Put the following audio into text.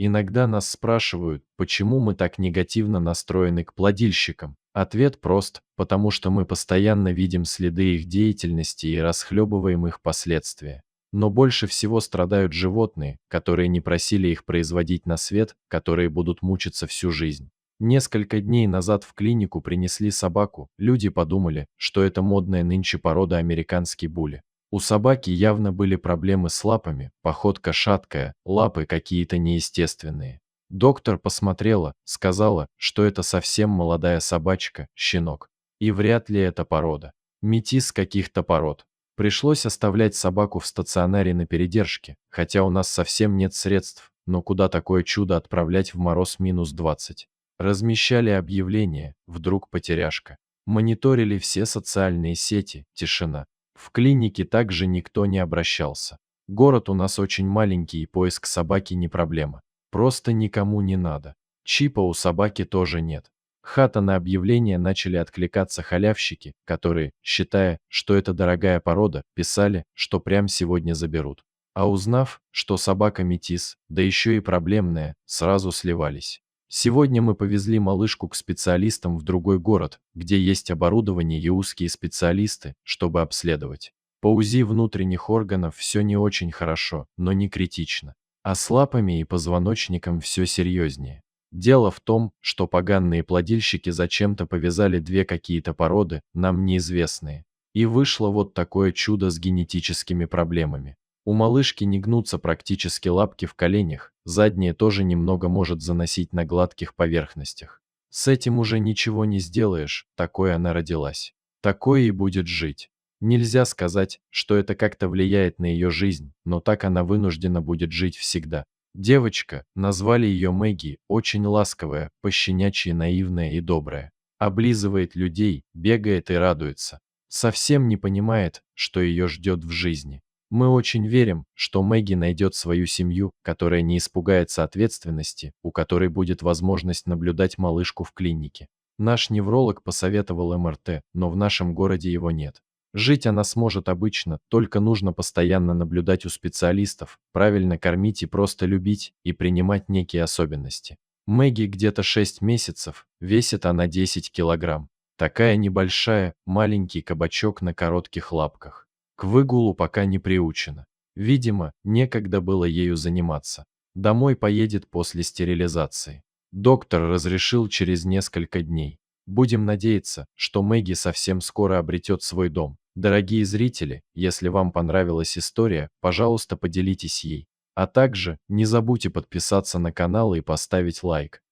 Иногда нас спрашивают, почему мы так негативно настроены к плодильщикам. Ответ прост, потому что мы постоянно видим следы их деятельности и расхлебываем их последствия. Но больше всего страдают животные, которые не просили их производить на свет, которые будут мучиться всю жизнь. Несколько дней назад в клинику принесли собаку, люди подумали, что это модная нынче порода американский булли. У собаки явно были проблемы с лапами, походка шаткая, лапы какие-то неестественные. Доктор посмотрела, сказала, что это совсем молодая собачка, щенок. И вряд ли это порода. Метис каких-то пород. Пришлось оставлять собаку в стационаре на передержке, хотя у нас совсем нет средств, но куда такое чудо отправлять в мороз -20? Размещали объявления, вдруг потеряшка. Мониторили все социальные сети, тишина. В клинике также никто не обращался. Город у нас очень маленький и поиск собаки не проблема. Просто никому не надо. Чипа у собаки тоже нет. Хата на объявление начали откликаться халявщики, которые, считая, что это дорогая порода, писали, что прям сегодня заберут. А узнав, что собака метис, да еще и проблемная, сразу сливались. Сегодня мы повезли малышку к специалистам в другой город, где есть оборудование и узкие специалисты, чтобы обследовать. По УЗИ внутренних органов все не очень хорошо, но не критично. А с лапами и позвоночником все серьезнее. Дело в том, что поганые плодильщики зачем-то повязали две какие-то породы, нам неизвестные. И вышло вот такое чудо с генетическими проблемами. У малышки не гнутся практически лапки в коленях, задние тоже немного может заносить на гладких поверхностях. С этим уже ничего не сделаешь, такой она родилась. Такое и будет жить. Нельзя сказать, что это как-то влияет на ее жизнь, но так она вынуждена будет жить всегда. Девочка, назвали ее Мэгги, очень ласковая, пощенячьи наивная и добрая. Облизывает людей, бегает и радуется. Совсем не понимает, что ее ждет в жизни. Мы очень верим, что Мэгги найдет свою семью, которая не испугается ответственности, у которой будет возможность наблюдать малышку в клинике. Наш невролог посоветовал МРТ, но в нашем городе его нет. Жить она сможет обычно, только нужно постоянно наблюдать у специалистов, правильно кормить и просто любить, и принимать некие особенности. Мэгги где-то 6 месяцев, весит она 10 килограмм. Такая небольшая, маленький кабачок на коротких лапках. К выгулу пока не приучена. Видимо, некогда было ею заниматься. Домой поедет после стерилизации. Доктор разрешил через несколько дней. Будем надеяться, что Мэгги совсем скоро обретет свой дом. Дорогие зрители, если вам понравилась история, пожалуйста, поделитесь ей. А также не забудьте подписаться на канал и поставить лайк.